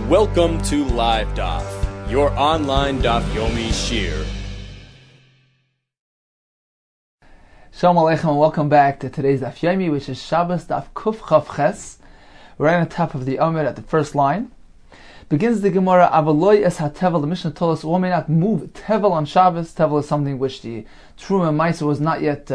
Welcome to LiveDaf, your online Daf Yomi Shiur. Shalom Aleichem and welcome back to today's Daf Yomi, which is Shabbos Daf Kuf Chav Ches. We're right on top of the Omer at the first line. Begins the Gemara, Avaloi es ha-tevel. The Mishnah told us one may not move tevel on Shabbos. Tevel is something which the Truma Maisa was not yet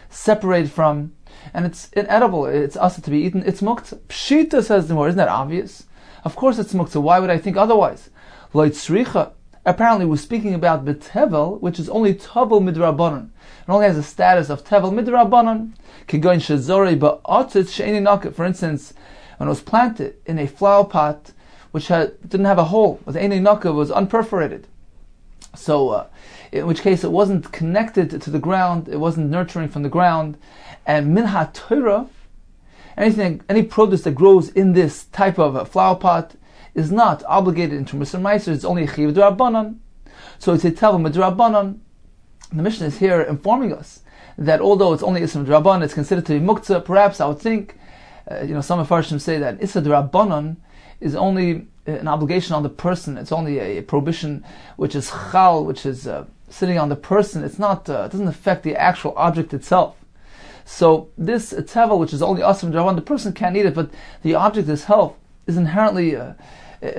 separated from, and it's inedible. It's also to be eaten. It's muktzah. Pshita, says the Gemara. Isn't that obvious? Of course it's muktzah. Why would I think otherwise? Lo tzricha. Apparently we're speaking about betevel, which is only tevel midrabanan. It only has a status of tevel midrabanan. Kigoin shezori ba'atzit she'eni nakeh. For instance, when it was planted in a flower pot which didn't have a hole, the Einei Naka was unperforated. So, in which case it wasn't connected to the ground, it wasn't nurturing from the ground. And min ha-Torah, any produce that grows in this type of a flower pot is not obligated in Trumas and Meiser, it's only a Chiv d'Rabbanan. So it's a Tevel Midrabbanan. The Mishnah is here informing us that although it's only Ism d'Rabbanan, it's considered to be Muktzah. Perhaps I would think, some Mefarshim say that Ism d'Rabbanan is only an obligation on the person. It's only a prohibition which is chal, which is sitting on the person. It's not. It doesn't affect the actual object itself. So this tevel, which is only asim d'Rabbanan, the person can't eat it, but the object itself is inherently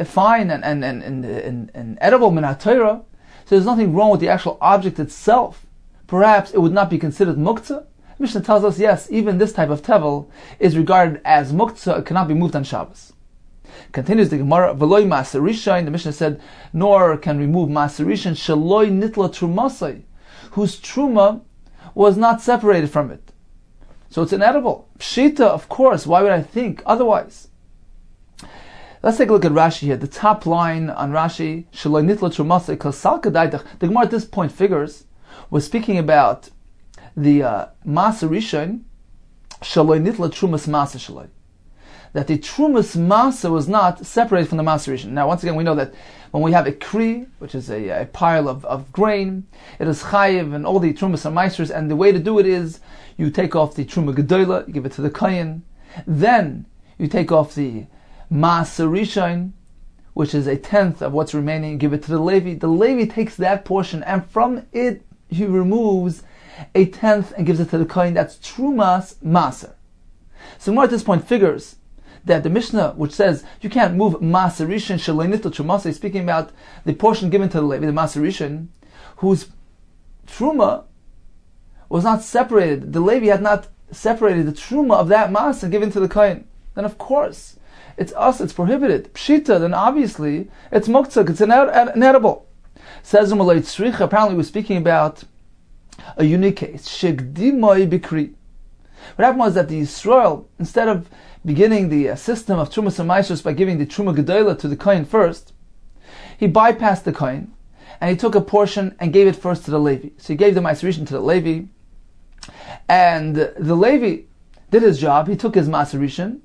fine and edible min ha-Torah. So there's nothing wrong with the actual object itself. Perhaps it would not be considered muktzah. Mishnah tells us yes, even this type of tevel is regarded as muktzah. It cannot be moved on Shabbos. Continues the Gemara, V'loi Maserishain, the Mishnah said, nor can remove Maserishain, Shaloi Nitla Trumasai, whose Truma was not separated from it. So it's inedible. Pshita, of course, why would I think otherwise? Let's take a look at Rashi here. The top line on Rashi, Shaloi Nitla Trumasai, Kasal Kadaitach. The Gemara at this point figures, was speaking about the Maserishain, Shaloi Nitla Trumas Masa Shaloi. That the Trumas Masa was not separated from the Maserishan. Now, once again, we know that when we have a Kri, which is a pile of grain, it is Chayiv and all the Trumas and Meisers, and the way to do it is you take off the Truma Gedola, you give it to the Kohen, then you take off the Maserishan, which is 1/10 of what's remaining, you give it to the Levi. The Levi takes that portion, and from it he removes 1/10 and gives it to the Kohen. That's Trumas Maser. So more at this point figures that the Mishnah, which says you can't move Maserishan Shaleinitl Trumasa, speaking about the portion given to the Levi, the Maserishan, whose Truma was not separated. The Levi had not separated the Truma of that Mas and given to the Kohen. Then of course, it's prohibited. Pshita, then obviously, it's Muktzah, it's inedible. Says Umalay Tzricha, apparently we're speaking about a unique case. Shegdimoi Bikri. What happened was that the Yisrael, instead of beginning the system of Trumas and Maisros by giving the Truma Gedola to the Kohen first, he bypassed the Kohen, and he took a portion and gave it first to the Levi. So he gave the Maserishan to the Levi, and the Levi did his job. He took his Maserishan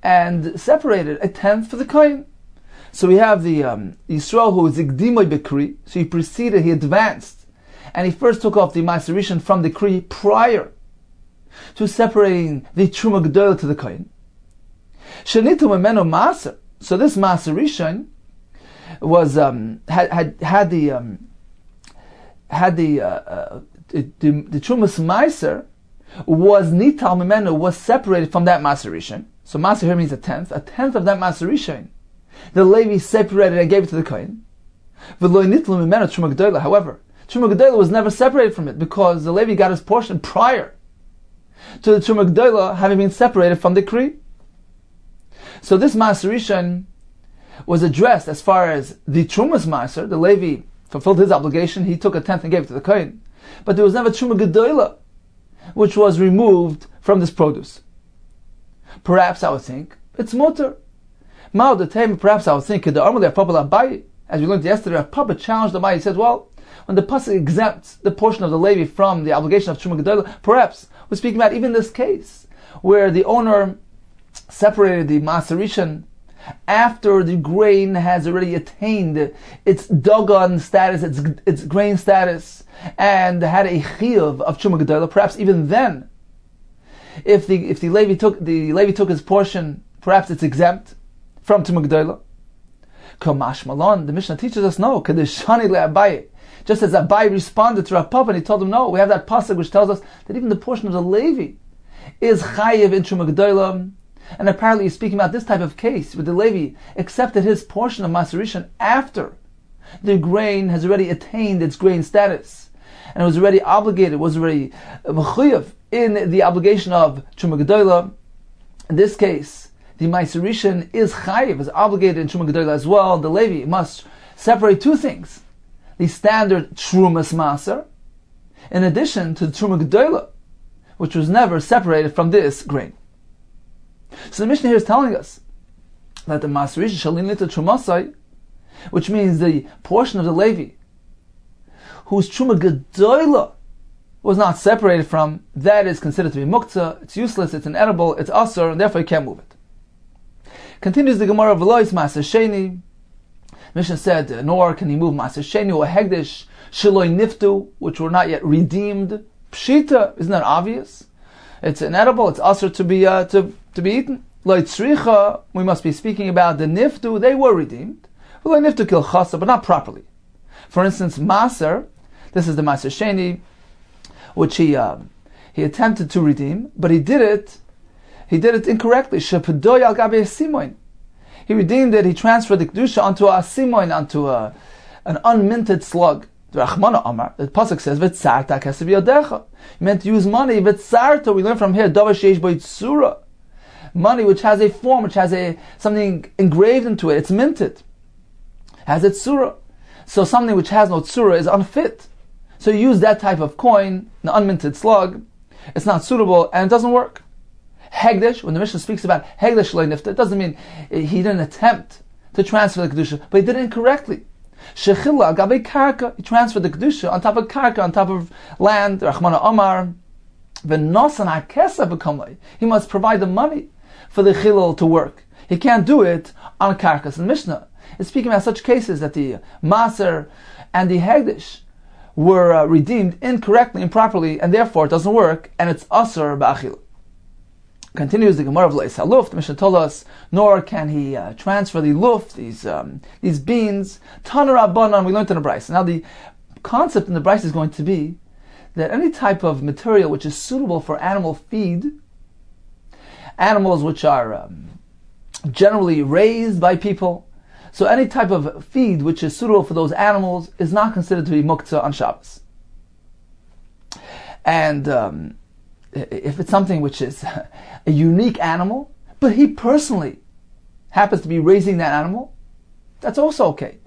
and separated 1/10 for the Kohen. So we have the Yisrael who is Igdimoy Bekri, so he proceeded, he advanced, and he first took off the Maserishan from the Kri prior to separating the Truma Gedola to the Kohen. Shenitu memeno maser. So this Maserishan was had the Trumas Meiser was nital memeno, was separated from that Maserishan. So Maser here means 1/10. 1/10 of that Maserishan, the Levi separated and gave it to the Kohen. V'lo nitlu memeno Truma Gedola. However, Truma Gedola was never separated from it because the Levi got his portion prior to the Truma Gedola having been separated from the Kri. So this Maserishan was addressed as far as the Trumas Maser. The Levi fulfilled his obligation. He took 1/10 and gave it to the Kohen. But there was never Truma Gedola, which was removed from this produce. Perhaps I would think it's mutter. Perhaps I would think as we learned yesterday, Papa challenged the Abai. He said, well, when the pasuk exempts the portion of the Levi from the obligation of Truma Gedola, perhaps we're speaking about even this case where the owner separated the Maserishan after the grain has already attained its dogon status, its grain status, and had a chiyuv of Truma Gedola. Perhaps even then, if the Levi took his portion, perhaps it's exempt from Truma Gedola. Kamash Malon, the Mishnah teaches us no. Kadeshani le'abaye. Just as Abaye responded to Rav Papa and he told him no, we have that pasuk which tells us that even the portion of the Levi is chayiv in Truma Gedolah. And apparently he's speaking about this type of case where the Levi accepted his portion of Maser Rishon after the grain has already attained its grain status and it was already obligated, was already mechuyev in the obligation of Truma Gedolah. In this case, the Maser Rishon is chayiv, is obligated in Truma Gedolah as well. The Levi must separate two things: the standard Trumas Maser, in addition to the Truma Gedolah, which was never separated from this grain. So the Mishnah here is telling us that the Maser Rishon Shalin Lita Trumasai, which means the portion of the Levi whose Truma Gedolah was not separated from, that is considered to be muktzah, it's useless, it's inedible, it's asur, and therefore you can't move it. Continues the Gemara of Velois Maser Sheni. Mishnah said, nor can he move Maser Sheni or Hegdish Shaloi Niftu, which were not yet redeemed. Pshita, isn't that obvious? It's inedible, it's asur to be eaten. Loi Tzricha, we must be speaking about the Niftu, they were redeemed. Loi Niftu Kil Chasa, but not properly. For instance, Maser, this is the Maser Sheni, which he attempted to redeem, but he did it incorrectly. Shepedoy al gabe simoin. He redeemed it, he transferred the kedusha onto a simoin, onto an unminted slug. The Rachmana Amar, the pasuk says, "V'tzarta kesev yodecha." He meant to use money. V'tzarta, we learn from here, davar sheish bo yitzura. Money which has a form, which has something engraved into it. It's minted, has its surah. So something which has no tzura is unfit. So you use that type of coin, an unminted slug, it's not suitable and it doesn't work. Hegdish, when the Mishnah speaks about Hegdish Shalei Nifta, it doesn't mean he didn't attempt to transfer the Kedusha, but he did it incorrectly. Shechilla Gabe Karka, he transferred the Kedusha on top of Karka, on top of land, Rachmana Omar, V'nosan HaKesef B'kamlei. He must provide the money for the Chilul to work. He can't do it on Karkas. And Mishnah is speaking about such cases that the Maser and the Hegdish were redeemed incorrectly, improperly, and therefore it doesn't work, and it's asur ba'achil. Continues the Gemara of Leis HaLuft. The Mishnah told us, nor can he transfer the luft, these beans. Taner Rabbanan, we learned in the Bryce. Now the concept in the Bryce is going to be that any type of material which is suitable for animal feed, animals which are generally raised by people, so any type of feed which is suitable for those animals is not considered to be muktzah on Shabbos. And if it's something which is a unique animal, but he personally happens to be raising that animal, that's also okay.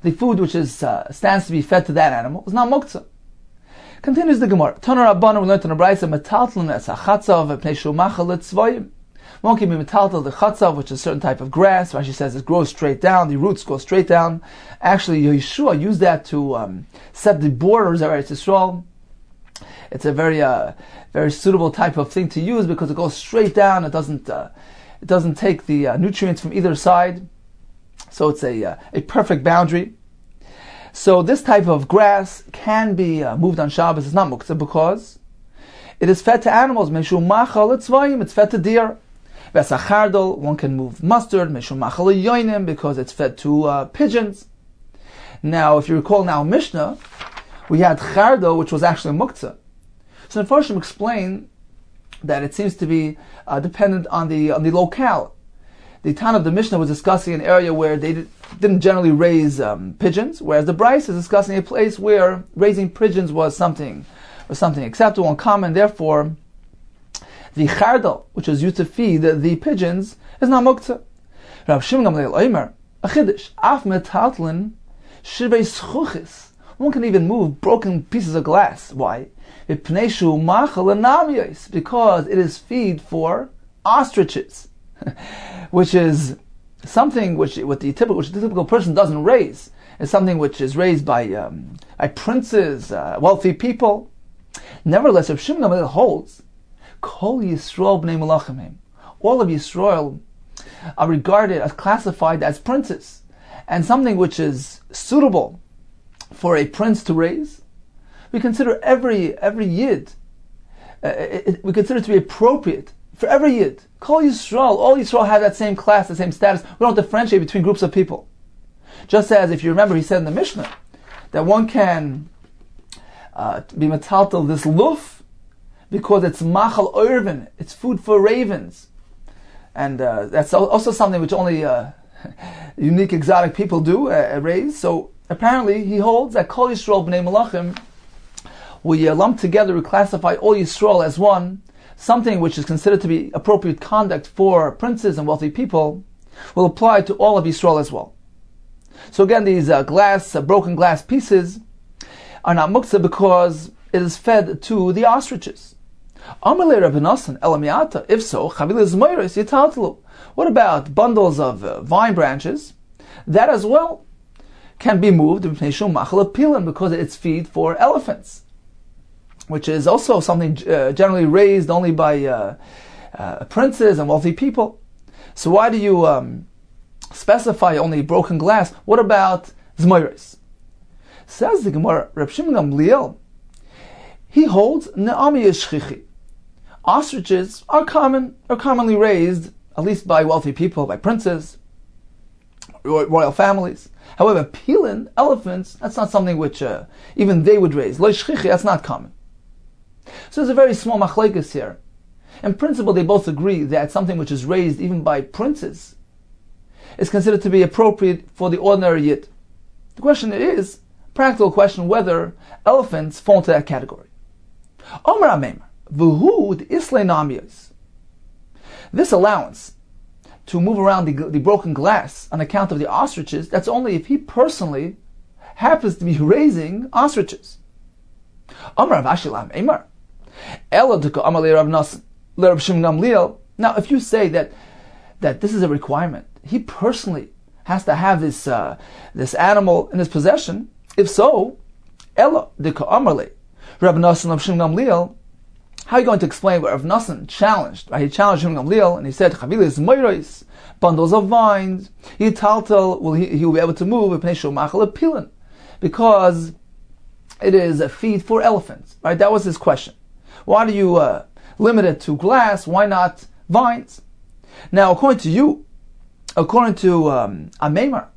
The food which is stands to be fed to that animal is not muktzah. Continues the Gemara. Taner Rabbanan, we learned in the Brayso, metaltlin es hachatzav v'pnei shumachal etzvayim. One can be metaltal the chatzav, which is a certain type of grass. Rashi says it grows straight down, the roots go straight down. Actually, Yeshua used that to set the borders of Eretz Yisrael. It's a very suitable type of thing to use because it goes straight down. It doesn't take the nutrients from either side, so it's a perfect boundary. So this type of grass can be moved on Shabbos. It's not muktzah because it is fed to animals. Meshu machal etzvayim. It's fed to deer. Vesachardol, one can move mustard, meshum machal yoinim, because it's fed to pigeons. Now, if you recall now Mishnah, we had chardo, which was actually muktzah. So the Farshim explain that it seems to be dependent on the locale. The town of the Mishnah was discussing an area where they didn't generally raise pigeons, whereas the Bryce is discussing a place where raising pigeons was something acceptable and common. Therefore, the chardal, which is used to feed the pigeons, is not muktzah. Rav Shimon Gamliel Omer, a chiddush, af metaltlin shivei schuchis. One can even move broken pieces of glass. Why? Because it is feed for ostriches, which is something which the typical person doesn't raise. It's something which is raised by princes, wealthy people. Nevertheless, Rav Shimon Gamliel holds, Kol Yisrael b'nei malachim. All of Yisrael are regarded as classified as princes, and something which is suitable for a prince to raise, we consider every yid. We consider it to be appropriate for every yid. Kol Yisrael, all Yisrael have that same class, the same status. We don't differentiate between groups of people. Just as, if you remember, he said in the Mishnah that one can be metaltal this luf because it's machal oirvin, it's food for ravens. And that's also something which only unique exotic people do, raise. So apparently he holds that Kol Yisrael B'nai Malachim, we lump together, we classify all Yisrael as one, something which is considered to be appropriate conduct for princes and wealthy people, will apply to all of Yisrael as well. So again, these broken glass pieces are not muktzah because it is fed to the ostriches. If so, what about bundles of vine branches? That as well can be moved because it's feed for elephants, which is also something generally raised only by princes and wealthy people. So why do you specify only broken glass? What about zmoiros? Says the Gemara, Reb Shimon Gamliel, he holds ne'ami yeshchichi. Ostriches are commonly raised, at least by wealthy people, by princes, royal families. However, pilin, elephants, that's not something which even they would raise. Lo yeshchichi, that's not common. So there's a very small machlekes here. In principle, they both agree that something which is raised even by princes is considered to be appropriate for the ordinary yid. The question is, practical question, whether elephants fall into that category. Omer Ameimer, v'hu islay namiyos. This allowance to move around the broken glass on account of the ostriches, that's only if he personally happens to be raising ostriches. Omer Avashil Ameimer, Elo deka Amar le'Rav Nasan, le'Rav Shimon Gamliel. Now, if you say that this is a requirement, he personally has to have this animal in his possession. If so, Elo deka Amar le Rav Nasan Rav Shimon Gamliel. How are you going to explain what Rav Nasan challenged? Right? He challenged Shimon Gamliel and he said, "Chavilas moiros, bundles of vines. Yitaltel, he will be able to move because it is a feed for elephants." Right? That was his question. Why do you limit it to glass? Why not vines? Now, according to Ameimer,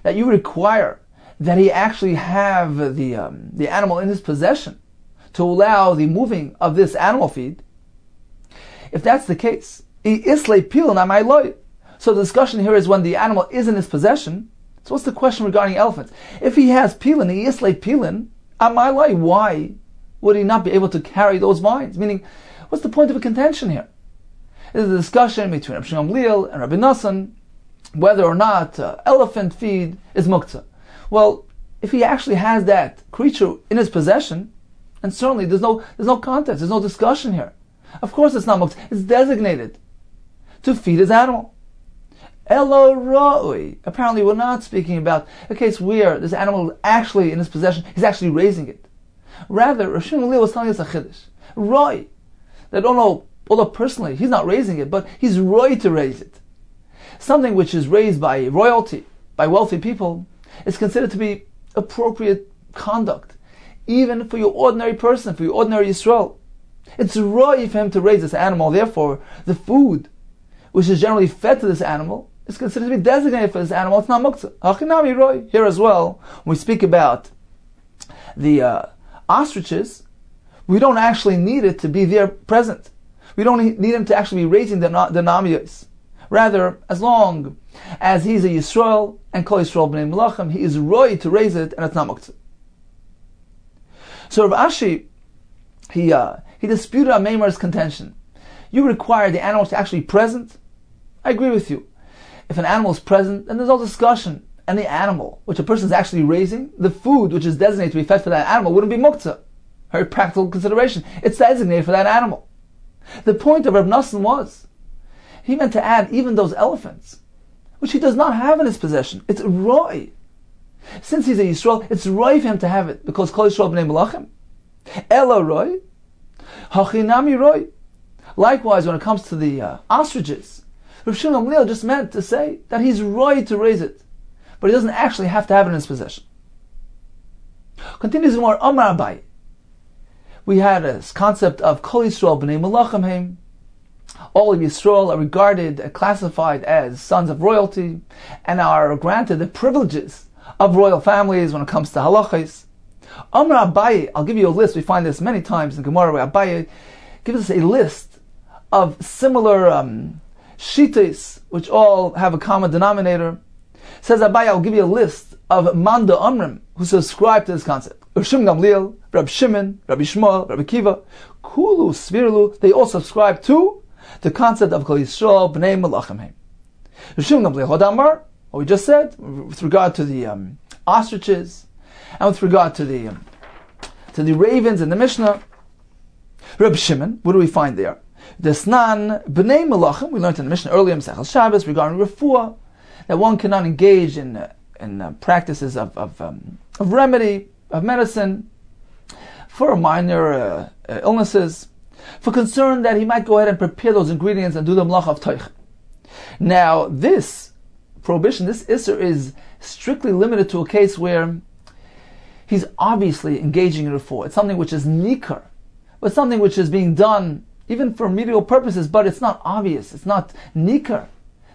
that you require that he actually have the animal in his possession to allow the moving of this animal feed. If that's the case, so the discussion here is when the animal is in his possession. So what's the question regarding elephants? If he has pilin, he islay pilin, why would he not be able to carry those vines? Meaning, what's the point of a contention here? There's a discussion between Rabbi Shimon Gamliel and Rabbi Nasan whether or not elephant feed is muktzah. Well, if he actually has that creature in his possession, and certainly there's no contest, there's no discussion here. Of course it's not muktzah. It's designated to feed his animal. Elo ra'ui. Apparently we're not speaking about a case where this animal is actually in his possession, he's actually raising it. Rather, Rav Shimon Gamliel was telling us a chiddush. Roi. That although personally he's not raising it, but he's roi to raise it. Something which is raised by royalty, by wealthy people, is considered to be appropriate conduct, even for your ordinary person, for your ordinary Yisrael. It's roi for him to raise this animal. Therefore, the food which is generally fed to this animal is considered to be designated for this animal. It's not muktzah. Hachinami roi. Here as well, when we speak about the ostriches, we don't actually need it to be there present. We don't need him to actually be raising the namiyos. Rather, as long as he's a Yisrael and Kol Yisrael B'nai Malachim, he is roi to raise it, and it's not muktzah. So Rav Ashi, he disputed Ameimer's contention. You require the animal to actually be present. I agree with you. If an animal is present, then there's no discussion. And the animal, which a person is actually raising, the food which is designated to be fed for that animal, wouldn't be muktzah. Very practical consideration. It's designated for that animal. The point of Reb Nasan was, he meant to add even those elephants, which he does not have in his possession. It's roi. Since he's a Yisrael, it's roi for him to have it, because Kol Yisrael B'nai Malachim. Elo roi, hachinami roi. Likewise, when it comes to the ostriches, Rav Shimon Gamliel just meant to say that he's roi to raise it, but he doesn't actually have to have it in his possession. Continues more, Amar Abai. We had this concept of Kol Yisrael B'nai Malachim Heim. all of Yisrael are regarded, classified as sons of royalty, and are granted the privileges of royal families when it comes to halachos. Amar Abaye, I'll give you a list. We find this many times in Gemara, where Abaye gives us a list of similar shitas, which all have a common denominator. Says Abaye, I'll give you a list of Manda Amrim, who subscribe to this concept. Urshim Gamliel, Rab Shimon, Rabbi Shmuel, Rabbi Kiva, Kulu, Svirlu, they all subscribe to the concept of Kol Yisrael, B'nai Malachim Heim. Urshim Gamliel, Hodamar, what we just said, with regard to the ostriches, and with regard to the ravens in the Mishnah. Reb Shimon, what do we find there? Desnan B'nai Malachim, we learned in the Mishnah earlier in Masechel Shabbos regarding refuah, that one cannot engage in practices of remedy, of medicine, for minor illnesses, for concern that he might go ahead and prepare those ingredients and do the melacha of toich. Now, this prohibition, this isser, is strictly limited to a case where he's obviously engaging in refuah. It's something which is nikar, but something which is being done even for remedial purposes, but it's not obvious, it's not nikar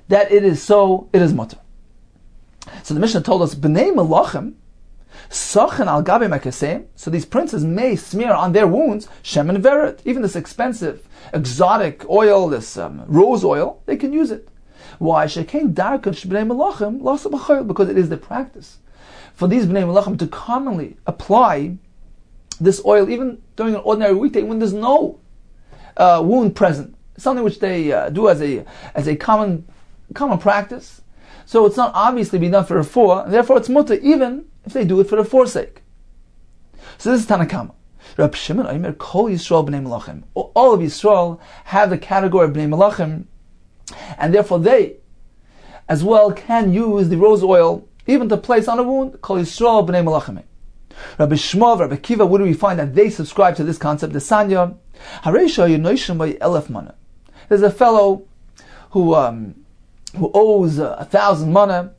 that it is so, it is mutter. So the Mishnah told us, B'nai Malachim, Sachin al Gabe Mekasem, so these princes may smear on their wounds Shemen Veret, even this expensive, exotic oil, this rose oil, they can use it. Why? Shekein Darkan B'nai Malachim, Lasa B'chayil, because it is the practice for these B'nai Malachim to commonly apply this oil even during an ordinary weekday when there's no wound present. Something which they do as a common practice. So it's not obviously being done for refuah, and therefore it's mutter even if they do it for the forsake. So this is Tanakama. Rab Shimon Omer Kol Yisrael B'nai Malachim. All of Yisrael have the category of B'nai Malachim, and therefore they as well can use the rose oil even to place on a wound. Kol Yisrael B'nai Malachim. Rabbi Shmuel, Rabbi Kiva, where do we find that they subscribe to this concept? The Sanya, Hareisha Yenoishim by Elef Mana. There's a fellow who owes 1,000 mana,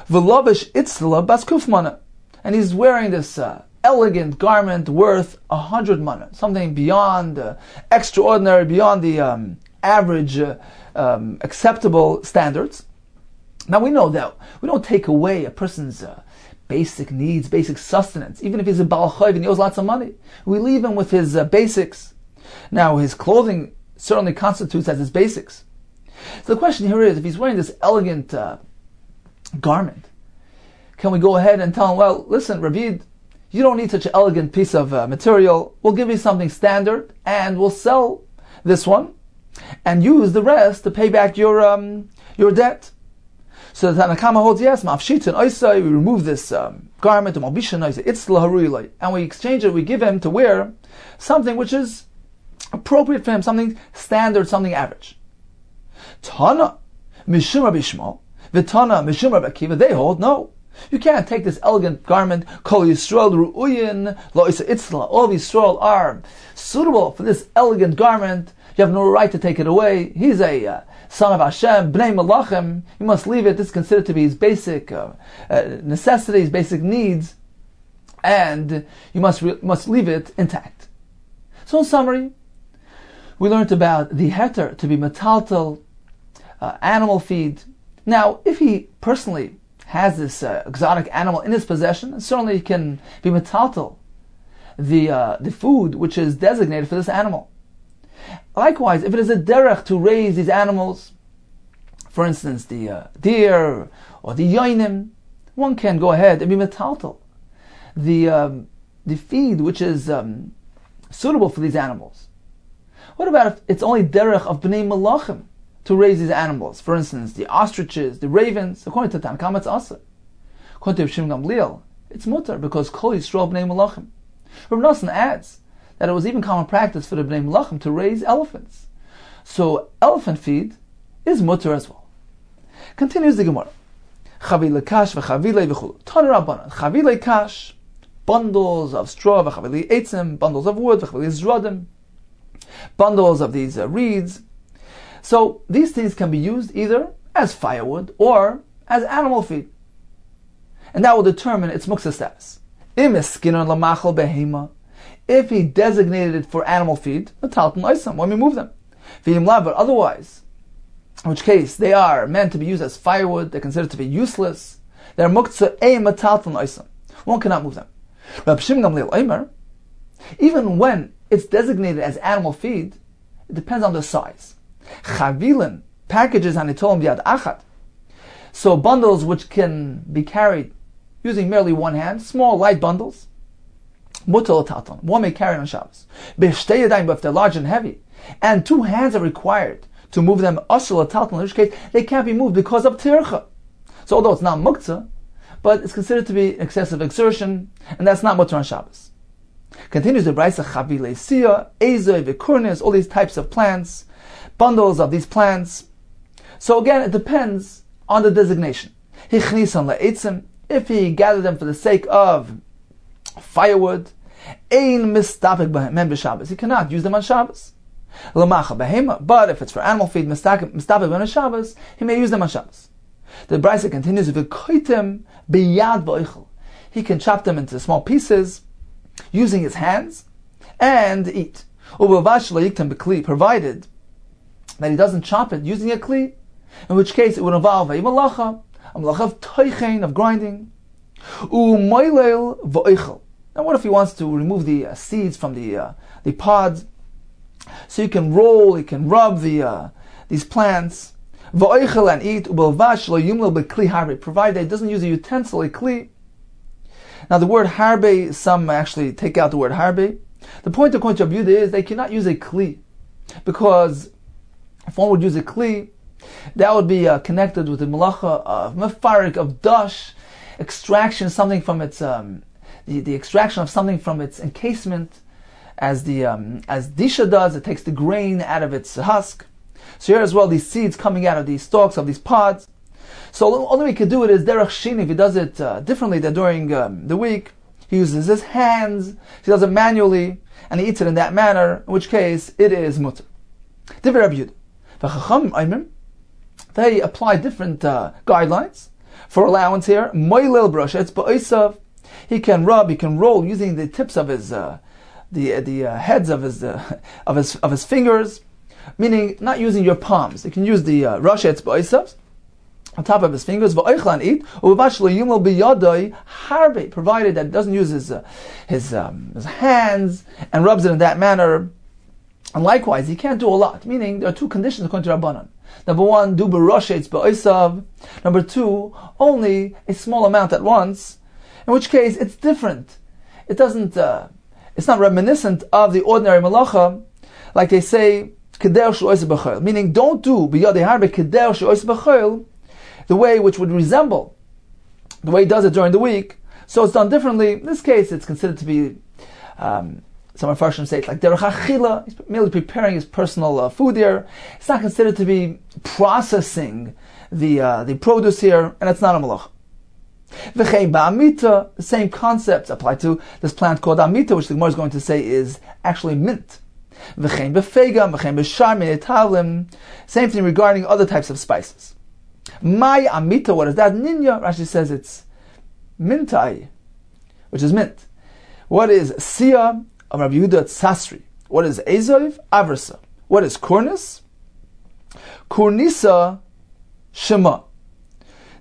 v'lobish itzla bas kuf mana, and he's wearing this elegant garment worth 100 mana, something beyond extraordinary, beyond the average acceptable standards. Now we know that we don't take away a person's basic needs, basic sustenance, even if he's a Baal Chayv and he owes lots of money. We leave him with his basics. Now his clothing certainly constitutes as his basics. So the question here is, if he's wearing this elegant garment, can we go ahead and tell him, well, listen, Ravid, you don't need such an elegant piece of material. We'll give you something standard, and we'll sell this one, and use the rest to pay back your debt. So the Tanakama holds, yes, ma'afshit and we remove this garment, and we exchange it, we give him to wear something which is appropriate for him, something standard, something average. Tana, Mishum Rabbi Shmuel, V'Tana, Mishum Rabbi Kiva, they hold, no. You can't take this elegant garment, Kol Yisrael Ru'uyin, Lo'isa Itzla, all of Yisrael are suitable for this elegant garment. You have no right to take it away. He's a son of Hashem, B'nai Malachim, you must leave it. This is considered to be his basic necessities, basic needs, and you must leave it intact. So in summary, we learned about the heter to be metaltal, animal feed. Now, if he personally has this exotic animal in his possession, certainly he can be metaltal, the food which is designated for this animal. Likewise, if it is a derech to raise these animals, for instance, the deer or the yoinim, one can go ahead and be metaltal, the feed which is suitable for these animals. What about if it's only derech of b'nei malachim to raise these animals? For instance, the ostriches, the ravens. According to Tanakama, it's asa. According to Shimon Gamliel, it's mutar because kol Yisrael b'nei malachim. Rav Nosson adds that it was even common practice for the b'nei malachim to raise elephants. So elephant feed is mutar as well. Continues the Gemara. Chavile kash v'chavile v'chulu. Tana Rabbanan. Chavile kash, bundles of straw, v'chavile eitzim, bundles of wood, v'chavile zradim, bundles of these reeds. So these things can be used either as firewood or as animal feed, and that will determine its muksa status. If he designated it for animal feed, when we move them. But otherwise, in which case they are meant to be used as firewood, they're considered to be useless. They're muktzah ein metalton oisam. One cannot move them. Rab Shimon Gamliel Omer, even when it's designated as animal feed, it depends on the size. Chavilin, packages hanitolim b'yad achad. So bundles which can be carried using merely one hand, small light bundles. Mutal taton, one may carry it on Shabbos. B'shtei yadayim, but if they're large and heavy, and two hands are required to move them, asur taton, in which case they can't be moved because of tircha. So although it's not muktzah, but it's considered to be excessive exertion, and that's not mutter on Shabbos. Continues the Braisa, Chavile Sia, Ezoi, Vikurnis, all these types of plants, bundles of these plants. So again, it depends on the designation. Hichnisan le'etzim, if he gathered them for the sake of firewood, Ein mistapik b'hem b'Shabbos, he cannot use them on Shabbos. L'macha b'hema, but if it's for animal feed, mistapik b'hem Shabbos, he may use them on Shabbos. The Braisa continues, V'koitem b'yad v'oichel, he can chop them into small pieces, using his hands, and eat. Provided that he doesn't chop it using a kli, in which case it would involve a malacha of toichen, of grinding. Now what if he wants to remove the seeds from the pods, so you can roll, you can rub these plants, and eat, provided that he doesn't use a utensil, a kli. Now the word harbe, some actually take out the word harbe. The point according to Rabbi Yehuda is they cannot use a kli, because if one would use a kli, that would be connected with the malacha of mefarik, of dash, extraction something from its the extraction of something from its encasement, as disha does. It takes the grain out of its husk. So here as well, these seeds coming out of these stalks of these pods. So the only way he could do it is derech shini. If he does it differently than during the week, he uses his hands, he does it manually, and he eats it in that manner, in which case it is mutter. They apply different guidelines for allowance here. He can rub, he can roll using the tips of his the heads of his fingers, meaning not using your palms. You can use the roshetz ba'osav on top of his fingers, provided that he doesn't use his hands and rubs it in that manner. And likewise, he can't do a lot, meaning there are two conditions according to Rabbanan. Number one, do b'roshetz ba'osav. Number two, only a small amount at once, in which case it's different. It doesn't, it's not reminiscent of the ordinary malacha, like they say, meaning don't do b'yadei harbe kedei she'ois b'chol, the way which would resemble the way he does it during the week. So it's done differently. In this case, it's considered to be, some Mepharshim say it's like derech achila. He's merely preparing his personal food here. It's not considered to be processing the produce here, and it's not a malach. V'chein ba'amita, the same concepts apply to this plant called amita, which the Gemara is going to say is actually mint. V'chein b'fegam, v'chein b'shar minetavlim. Same thing regarding other types of spices. My amita, what is that? Ninya, Rashi says it's mintai, which is mint. What is sia of Rabbi Yehuda Tzasri? What is ezov? Aversa. What is kornis? Kornisa shema.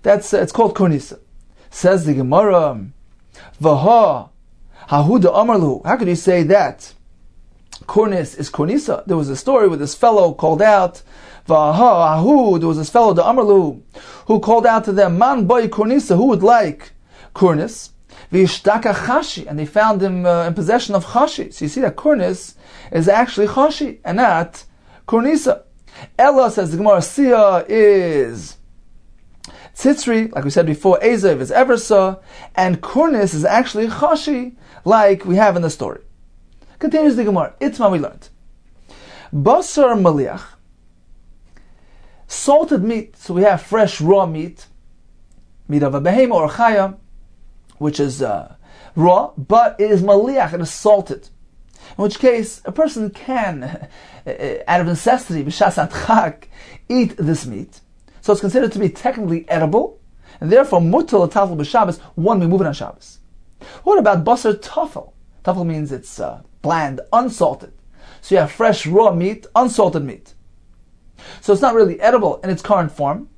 It's called kornisa. Says the Gemara, Vaha Hahuda Amarlu. How could you say that kornis is kornisa? There was a story where this fellow called out, Vaha Ahu, there was this fellow, the Amarlu, who called out to them, Man boy kornisa, who would like kornis? Vishtaka chashi, and they found him in possession of chashi. So you see that kornis is actually chashi and not kornisa. Ella, says the Gemara, sia is tzitzri, like we said before, ezev is eversa, and kornis is actually chashi, like we have in the story. Continues the Gemara, Itma we learned. Basar maliach, salted meat, so we have fresh raw meat of a behema or chaya, which is raw, but it is maliach, it is salted. In which case, a person can, out of necessity, b'shas adchak, eat this meat. So it's considered to be technically edible, and therefore, mutal tafel b'Shabbos, one may move it on Shabbos. What about basar tafel? Tafel means it's bland, unsalted. So you have fresh raw meat, unsalted meat. So it's not really edible in its current form.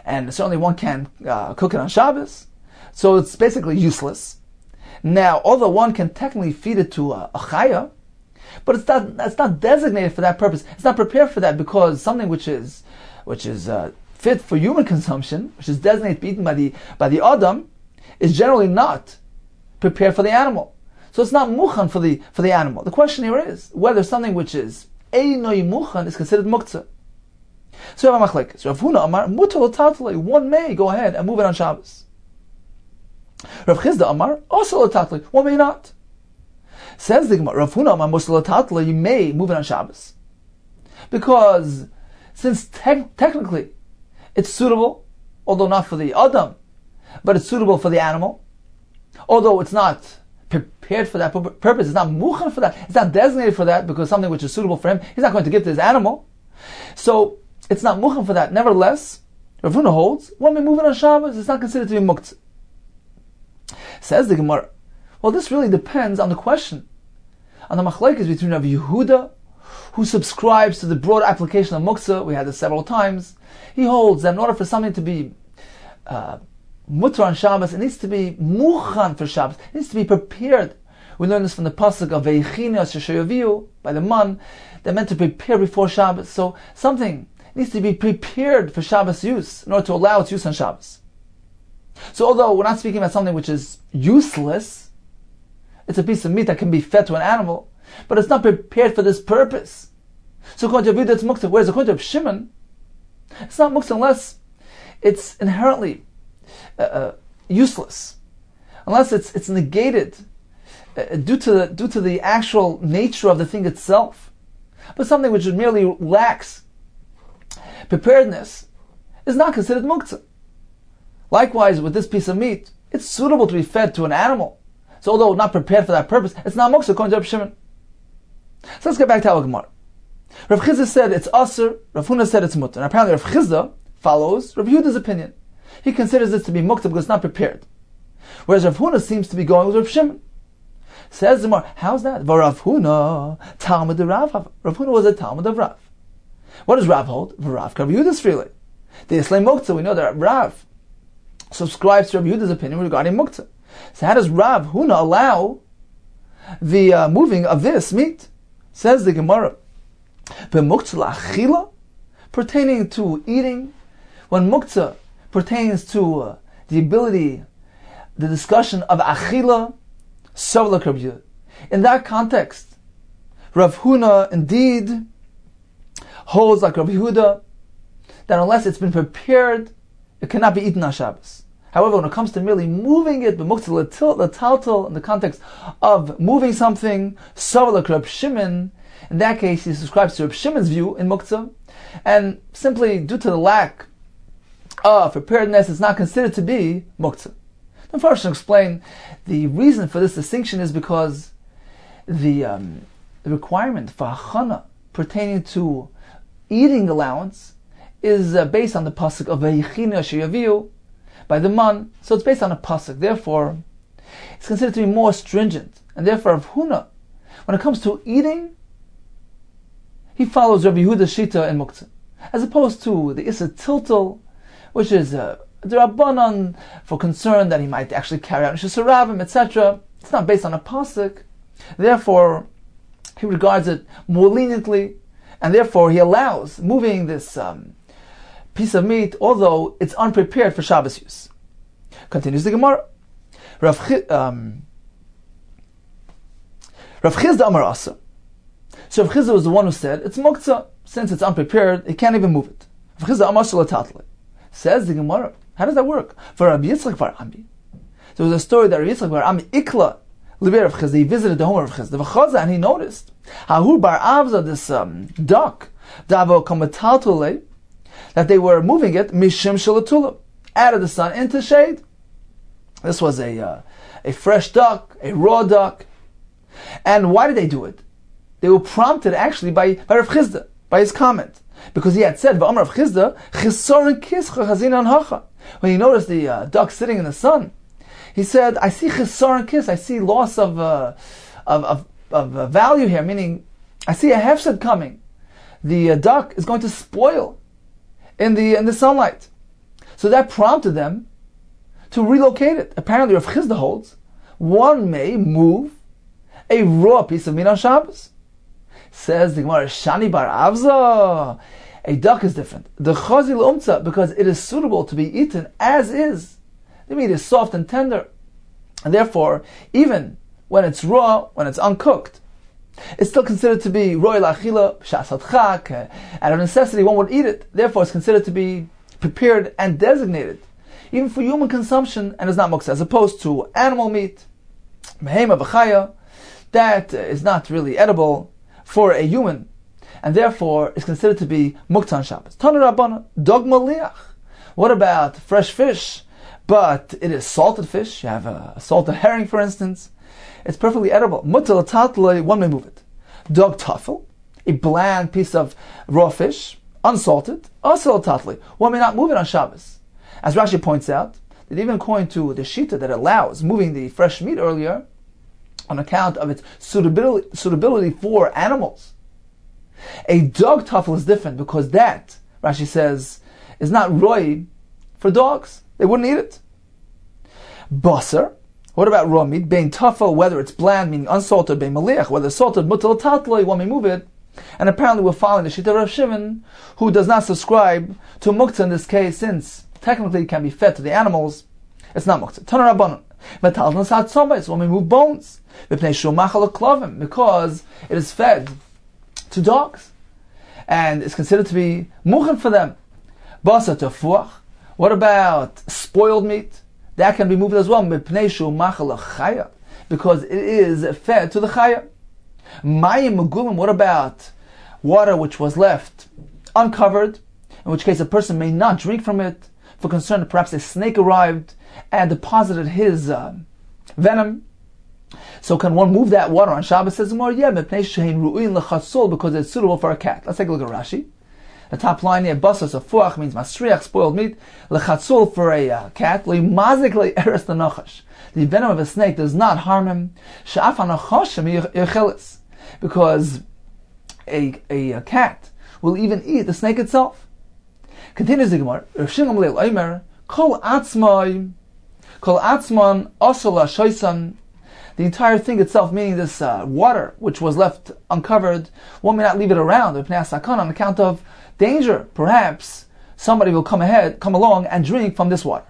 And certainly one can cook it on Shabbos. So it's basically useless. Now, although one can technically feed it to a chaya, but it's not designated for that purpose. It's not prepared for that, because something which is fit for human consumption, which is designated to be eaten by the Adam, is generally not prepared for the animal. So it's not muchan for the animal. The question here is whether something which is einoi muchan is considered muktzah. So we have a machlekes. Rav Huna Amar mutar l'tatale. One may go ahead and move it on Shabbos. Rav Chizda Amar also l'tatale. One may not. Says the Gemara, Rav Huna Amar mutar l'tatale. You may move it on Shabbos, because since technically it's suitable, although not for the Adam, but it's suitable for the animal, although it's not prepared for that purpose, it's not muchan for that, it's not designated for that, because something which is suitable for him, he's not going to give to his animal. So it's not muchan for that. Nevertheless, Rav Huna holds, one may move it on Shabbos, it's not considered to be muktzah. Says the Gemara, well, this really depends on the question, on the machlekes between Rav Yehuda, who subscribes to the broad application of muktzah. We had this several times. He holds that in order for something to be mutter on Shabbos, it needs to be muchan for Shabbos. It needs to be prepared. We learn this from the pasuk of Veichina Sheshayaviu by the man. They're meant to prepare before Shabbos. So something needs to be prepared for Shabbos use in order to allow its use on Shabbos. So although we're not speaking about something which is useless, it's a piece of meat that can be fed to an animal, but it's not prepared for this purpose. So according to Yehuda, it's muktzah. Whereas according to Shimon, it's not muktzah unless it's inherently useless, unless it's negated due to the actual nature of the thing itself. But something which merely lacks preparedness is not considered muktzah. Likewise, with this piece of meat, it's suitable to be fed to an animal. So although not prepared for that purpose, it's not muktzah according to Reb Shimon. So let's get back to our Gemara. Rav Chizda said it's aser, Rav Huna said it's mutter. And apparently Rav Chizda follows Rav Yehuda's opinion. He considers this to be muktzah because it's not prepared. Whereas Rav Huna seems to be going with Rav Shimon. Says the Gemara, how's that? Rav Huna, Talmud of Rav. Rav Huna was a Talmud of Rav. What does Rav hold? Rav Rav Yehuda's freely. The Islam muktzah, we know that Rav subscribes to Rav Yehuda's opinion regarding muktzah. So how does Rav Huna allow the moving of this meat? Says the Gemara, b'muktzah la'achila, pertaining to eating, when muktzah pertains to the ability, the discussion of achila, savla krabiyah. In that context, Rav Huna indeed holds like Rav Yehuda that unless it's been prepared, it cannot be eaten on Shabbos. However, when it comes to merely moving it, b'muktzah l'taltal, in the context of moving something, savla krab Shimon, in that case he subscribes to Reb Shimon's view in muktzah, and simply due to the lack of preparedness, it's not considered to be muktzah. Then first to explain the reason for this distinction is because the requirement for hachana pertaining to eating allowance is based on the pasuk of Veichina Sheyaviu by the man, so it's based on a pasuk. Therefore, it's considered to be more stringent, and therefore Rav Huna, when it comes to eating, he follows Rabbi Yehuda's shita in muktzah, as opposed to the Issa Tiltal, which is the Rabbanan for concern that he might actually carry out Shesarabim, etc. It's not based on a pasuk. Therefore, he regards it more leniently, and therefore he allows moving this piece of meat, although it's unprepared for Shabbos use. Continues the Gemara. Rav Chizda Amar Asa. So Rav Chizda was the one who said it's muktzah, since it's unprepared, he can't even move it. Rav Chizda Amar Shalatatli. Says the Gemara, how does that work? For Rabbi Yitzchak Bar Ami, there was a story that Rabbi Yitzchak Bar Ami Ikla Liber Rav Chizda, he visited the home of Rav Chizda, and he noticed Hahur Bar Avza, this duck, Davo Komataltule, that they were moving it Mishim Shalatula, out of the sun into shade. This was a fresh duck, a raw duck. And why did they do it? They were prompted actually by Rav Chizda, by his comment. Because he had said, V'amar Rav Chizda, Chisorin Kischa Chazina Hacha. When he noticed the duck sitting in the sun, he said, I see Chisorin Kis, I see loss of value here, meaning I see a hefsed coming. The duck is going to spoil in the sunlight. So that prompted them to relocate it. Apparently, Rav Chizda holds one may move a raw piece of meat on Shabbos. Says the Gemara, Shani bar Avza. A duck is different. The chazil umtza, because it is suitable to be eaten as is. The meat is soft and tender, and therefore, even when it's raw, when it's uncooked, it's still considered to be roy lachila shasat chak. Out of necessity, one would eat it. Therefore, it's considered to be prepared and designated, even for human consumption, and is not muktzah, as opposed to animal meat, behema v'chaya, that is not really edible for a human, and therefore is considered to be muktzah on Shabbos. Tanu Rabbana, dog maliach. What about fresh fish, but it is salted fish? You have a salted herring, for instance. It's perfectly edible. Mutal tatloi, one may move it. Dog tafel, a bland piece of raw fish, unsalted. Also tatloi, one may not move it on Shabbos. As Rashi points out, that even according to the shita that allows moving the fresh meat earlier, on account of its suitability for animals, a dog tafel is different, because that, Rashi says, is not roy for dogs. They wouldn't eat it. Basar, what about raw meat? Bein tafel, whether it's bland, meaning unsalted, bein maliach, whether it's salted, mutal tatloi, one may move it. And apparently we're following the shita of Rav Shimon, who does not subscribe to muktzah in this case, since technically it can be fed to the animals. It's not muktzah. Tana Rabbanon. Metal nasat sombais, when we move bones, because it is fed to dogs, and it's considered to be muchen for them. Basa tefuach. What about spoiled meat? That can be moved as well, because it is fed to the chaya. Mayim megulim. What about water which was left uncovered, in which case a person may not drink from it for concern that perhaps a snake arrived and deposited his venom? So can one move that water on Shabbos? Says more, yeah, because it's suitable for a cat. Let's take a look at Rashi. The top line here, basas of fuach, means masriach, spoiled meat. Lechatzul, for a cat. Leimazikle eres the nachash. The venom of a snake does not harm him. Sha'af hanachoshim yechelis, because a cat will even eat the snake itself. Continues the Gemara. Rav Shimon Leil Omer, kol atzman osala shoisan. The entire thing itself, meaning this water which was left uncovered, one may not leave it around on account of danger. Perhaps somebody will come along and drink from this water.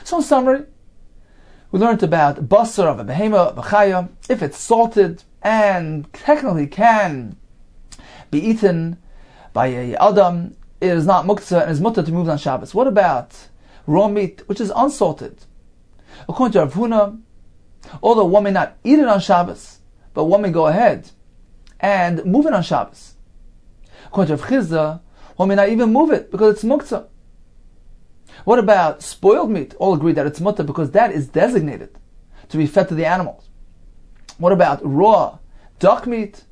So in summary, we learned about basar of a behema, b'chaya, if it's salted and technically can be eaten by a adam, it is not muktzah and is mutter to move on Shabbos. What about raw meat which is unsalted? According to Rav Huna, although one may not eat it on Shabbos, but one may go ahead and move it on Shabbos. According to Rav Chizda, one may not even move it because it's muktzah. What about spoiled meat? All agree that it's mutter because that is designated to be fed to the animals. What about raw duck meat?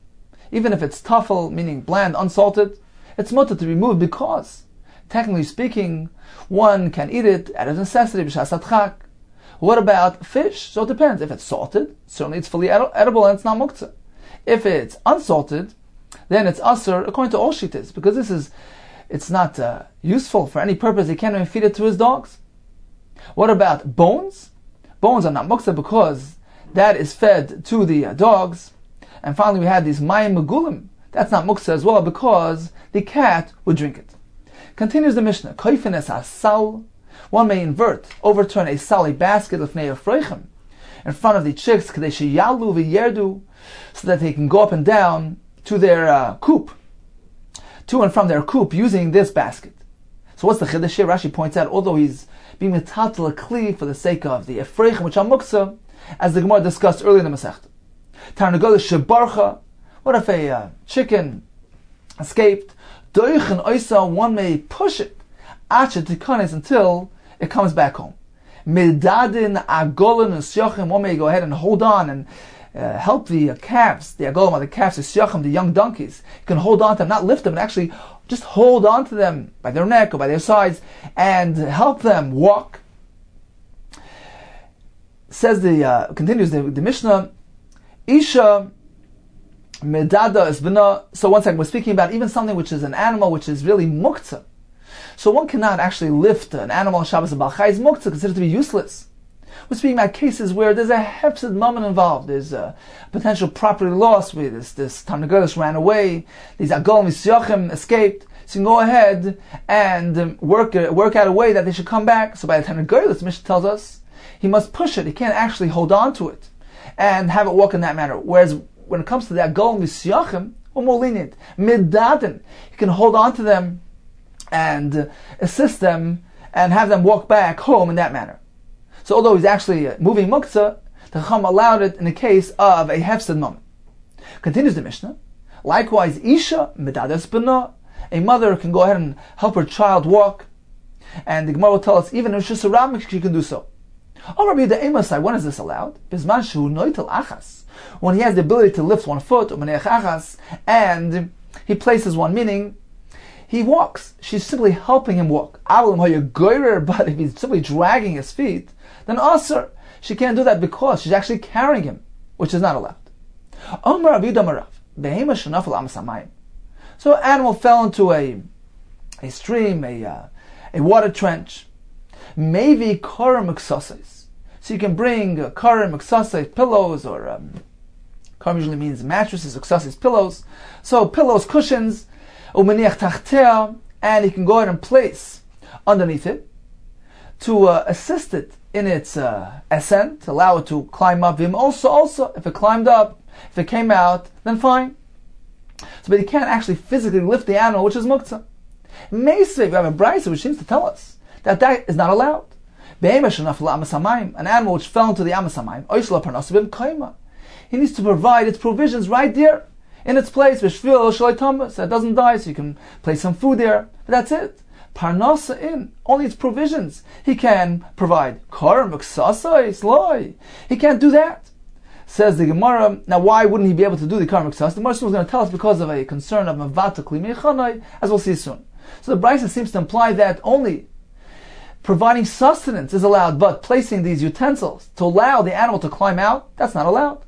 Even if it's tafel, meaning bland, unsalted, it's mutter to be moved because, technically speaking, one can eat it out of necessity, b'shasat chak. What about fish? So it depends. If it's salted, certainly it's fully edible and it's not muktzah. If it's unsalted, then it's asur according to all shittas, because it's not useful for any purpose. He can't even feed it to his dogs. What about bones? Bones are not muktzah because that is fed to the dogs. And finally we had these mayim megulim. That's not muktzah as well because the cat would drink it. Continues the Mishnah. Koifines asal. One may overturn a sali basket of ne'afreichem in front of the chicks, kadesh yalu v'yerdu, so that they can go up and down to their coop, to and from their coop, using this basket. So what's the chiddush here? Rashi points out, although he's being metatel a kli for the sake of the afreichem, which are muktzah, as the Gemara discussed earlier in the Masechta. Tarnagola shebarcha. What if a chicken escaped? Doichen oisa, one may push it until it comes back home. Midadin agolin usyachim, one may go ahead and hold on and help the calves, the agolim are the calves, usyachim, the young donkeys. You can hold on to them, not lift them, and actually just hold on to them by their neck or by their sides and help them walk. Says continues the Mishnah, Isha Medada is bina. So one second, we're speaking about even something which is an animal which is really muktzah. So one cannot actually lift an animal on Shabbos and Balchai is muktzah, considered to be useless. We're speaking about cases where there's a hefsid moment involved. There's a potential property loss. Where this Tarnagolis ran away. These Agol Misyachim escaped. So you can go ahead and work out a way that they should come back. So by the Tarnagolis, the Mishnah tells us, he must push it. He can't actually hold on to it and have it walk in that manner. Whereas when it comes to the Agol Misyachim, we're more lenient. Middaden, he can hold on to them and assist them and have them walk back home in that manner. So although he's actually moving muktzah, the Chacham allowed it in the case of a hefsid moment. Continues the Mishnah. Likewise, Isha medadas b'na, a mother can go ahead and help her child walk, and the Gemara will tell us even if she's a rabbin, she can do so. Oh, Rabbi the Emasai, when is this allowed? Bizman shehu noitel achas, when he has the ability to lift one foot, u'maneach achas, and he places one, meaning he walks. She's simply helping him walk. But if he's simply dragging his feet, then asr, she can't do that because she's actually carrying him, which is not allowed. So an animal fell into a stream, a water trench. Maybe karim meksases. So you can bring karim meksases, pillows, or karim usually means mattresses, meksases, pillows. So pillows, cushions, and he can go ahead and place underneath it to assist it in its ascent, to allow it to climb up. Also, if it climbed up, if it came out, then fine. So, but he can't actually physically lift the animal, which is muktzah. Meisve, we have a brisa which seems to tell us that is not allowed. An animal which fell into the amas hamayim, he needs to provide its provisions right there in its place, so it doesn't die, so you can place some food there. But that's it. Parnasa in, only its provisions. He can provide. He can't do that. Says the Gemara, now why wouldn't he be able to do the karma ksas? The Gemara is going to tell us because of a concern of mavata kli mechanai, as we'll see soon. So the Brisa seems to imply that only providing sustenance is allowed, but placing these utensils to allow the animal to climb out, that's not allowed.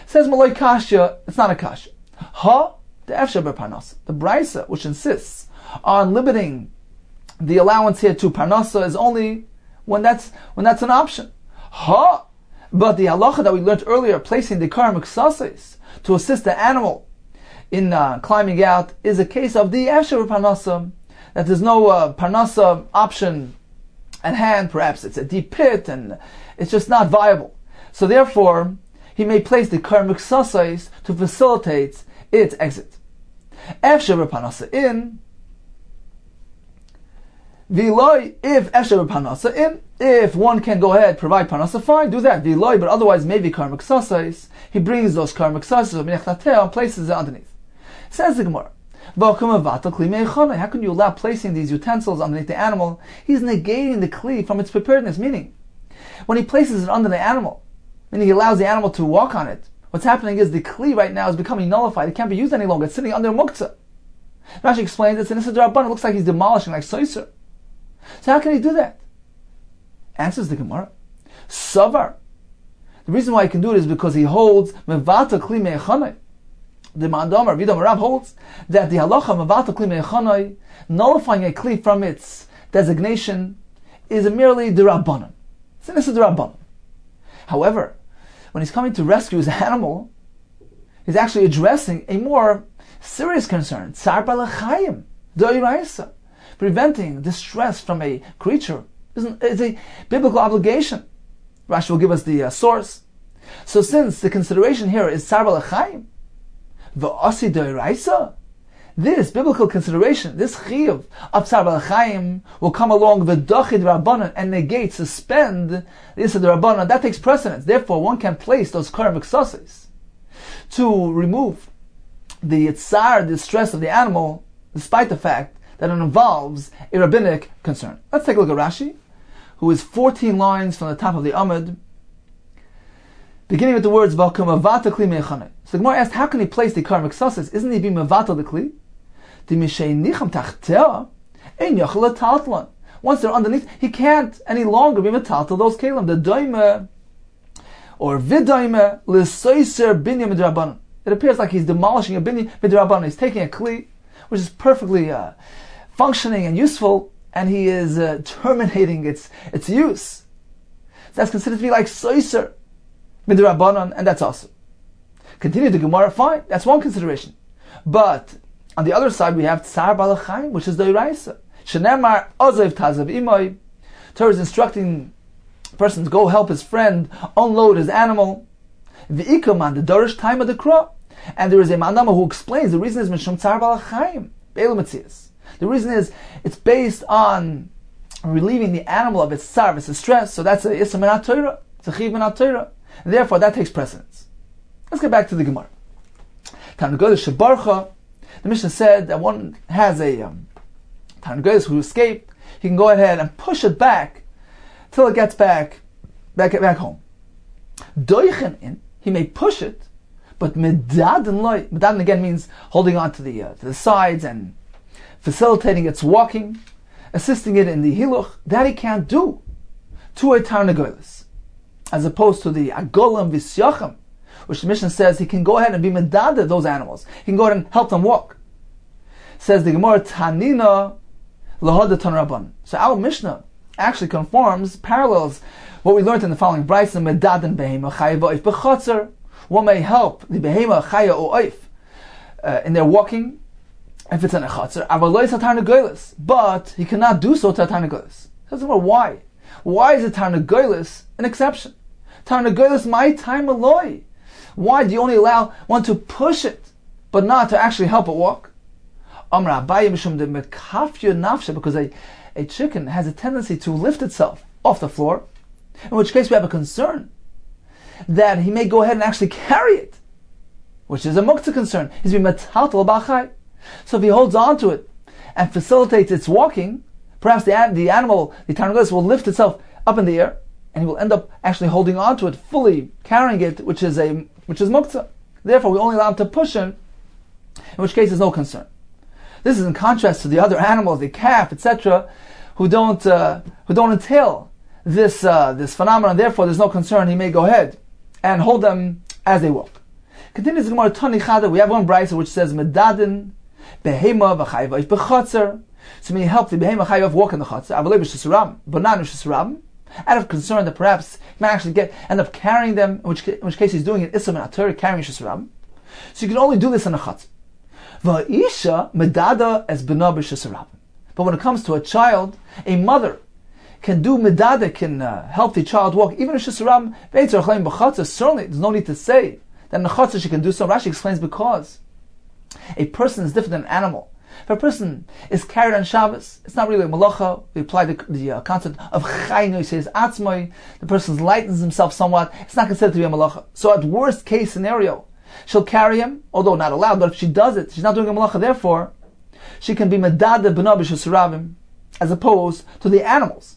Says Malay Kasha, it's not a Kasha. The Efsha Parnasa. The Brisa, which insists on limiting the allowance here to Parnasa, is only when that's an option. But the halacha that we learned earlier, placing the karmic sases to assist the animal in climbing out, is a case of the Efsha Parnasa, that there's no Parnasa option at hand. Perhaps it's a deep pit and it's just not viable. So therefore, he may place the karmic sasais to facilitate its exit. Efsher panasa in, Viloi, if Efsher panasa in, if one can go ahead, provide panasa, fine, do that. Viloi, but otherwise maybe karmic sasais, he brings those karmic sasais and places it underneath. Says the Gemara, how can you allow placing these utensils underneath the animal? He's negating the kli from its preparedness, meaning, when he places it under the animal, meaning he allows the animal to walk on it, what's happening is the kli right now is becoming nullified. It can't be used any longer. It's sitting under muktzah. Rashi explains it's an Issa D'Rabbanan. It looks like he's demolishing, like soiser. So how can he do that? Answers the Gemara. Savar. The reason why he can do it is because he holds mevata kli me'echanai. The Mandamar, Vidam Rav holds that the halacha mevata kli me'echanai, nullifying a kli from its designation, is merely D'Rabbanan. It's an Issa D'Rabbanan. However, when he's coming to rescue his animal, he's actually addressing a more serious concern. Tsar balachayim, doiraisa. Preventing distress from a creature is a biblical obligation. Rashi will give us the source. So since the consideration here is tsar balachayim, v'asi doiraisa, this biblical consideration, this chiyuv of tsar balachayim, will come along with v'dochid rabbanan and negate, suspend this of the rabbanan. That takes precedence. Therefore, one can place those karmic sases to remove the tsar, the stress of the animal, despite the fact that it involves a rabbinic concern. Let's take a look at Rashi, who is 14 lines from the top of the Amud, beginning with the words "V'akum avata kli me'echanei." So the Gemara asked, how can he place the karmic sases? Isn't he being mavatal the kli? Once they're underneath, he can't any longer be metaltal those kalim. The doime or vidaime l'soiser binyam d'rabbanan. It appears like he's demolishing a binyan midrabanan. He's taking a kli, which is perfectly functioning and useful, and he is terminating its use. So that's considered to be like soiser midrabanan, and that's awesome. Continue the Gemara, fine, that's one consideration. But on the other side, we have tsar balachayim, which is the iraisa. Shenemar ozav tazav imoy. Torah is instructing person to go help his friend unload his animal. V'ikaman, the dorish time of the crop. And there is a manama who explains the reason is mishum tsar balachayim, be'elu metzias. The reason is it's based on relieving the animal of its tsar, its stress. So that's a issa minat Torah, it's a chiv minat Torah. And therefore, that takes precedence. Let's get back to the Gemara. Tarnagolis shebarcha. The Mishnah said that one has a Tarnagolis who escaped. He can go ahead and push it back till it gets back home. Doichen in, he may push it, but medaden loy. Medaden again means holding on to the sides and facilitating its walking, assisting it in the hiluch. That he can't do to a Tarnagolis, as opposed to the agolam v'syachim, which the Mishnah says he can go ahead and be medada those animals. He can go ahead and help them walk. Says the Gemara, Tanina lahada tanraban. So our Mishnah actually parallels what we learned in the following brayso, medaden behema chaya v'oif b'chotzer. One may help the behema chaya or oif in their walking if it's in a chotzer. Avaloi satarnagolis, but he cannot do so to a tarnagolis. Says the Gemara, why? Why is a tarnagolis an exception? Tarnagolis my time aloi. Why do you only allow one to push it, but not to actually help it walk? Because a chicken has a tendency to lift itself off the floor, in which case we have a concern that he may go ahead and actually carry it, which is a muktzah concern. He's being metaltal b'achai. So if he holds on to it and facilitates its walking, perhaps the animal, the tarnagolis, will lift itself up in the air, and he will end up actually holding on to it, fully carrying it, which is muktzah. Therefore, we only allow him to push him, in which case there's no concern. This is in contrast to the other animals, the calf, etc., who don't entail this phenomenon. Therefore, there's no concern. He may go ahead and hold them as they walk. Continues the Gemara Tani Chada. We have one brayso which says medadin behema v'chayv b'chotzer. So may help the behema chayv walk in the chotzer. Avalei b'shisuram, but not b'shisuram. Out of concern that perhaps he might actually end up carrying them, in which case he's doing it isam and atur, carrying shisuram. So you can only do this in a chotzer. Va'isha medada as b'na b'shisuram. But when it comes to a child, a mother can do medada, can help the child walk, even in shisuram. Certainly, there's no need to say that in the chotzer she can do so. Rashi explains because a person is different than an animal. If a person is carried on Shabbos, it's not really a malacha. We apply the concept of chaynu. He says atzmai. The person lightens himself somewhat. It's not considered to be a malacha. So at worst case scenario, she'll carry him, although not allowed. But if she does it, she's not doing a malacha. Therefore, she can be medada b'na b'shisuravim, as opposed to the animals,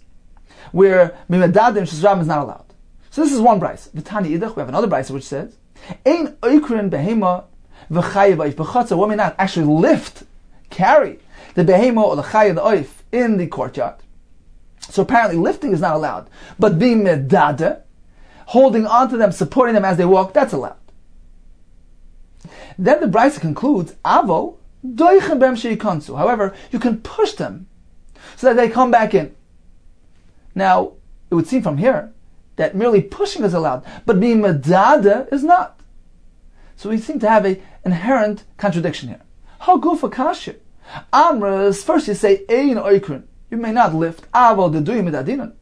where medada b'shisuravim is not allowed. So this is one brayso. V'tani idach, we have another brayso which says, ein oikrin behema v'chayev b'chotzer. One may not actually carry the behema or the chaya, the oif, in the courtyard. So apparently lifting is not allowed. But being medada, holding onto them, supporting them as they walk, that's allowed. Then the brayso concludes, avo doichen bem sheyikansu. However, you can push them so that they come back in. Now, it would seem from here that merely pushing is allowed, but being medada is not. So we seem to have an inherent contradiction here. Hagufa kashir. Amras, first you say, ein oikrin. You may not lift, avo deduim medadinan.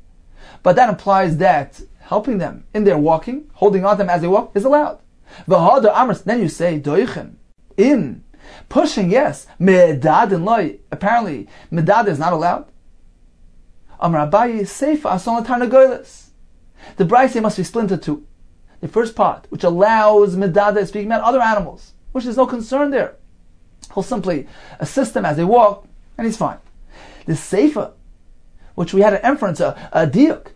But that implies that helping them in their walking, holding on to them as they walk, is allowed. V'hada amras, then you say, doichen. In. Pushing, yes. Medadin loy. Apparently, medada is not allowed. Amar Abaye, seifa ason l'tarnagolis. The brayso must be split into two. The first part, which allows medada, speaking about other animals, which there's no concern there. He'll simply assist them as they walk, and he's fine. The seifa, which we had an inference, a diuk,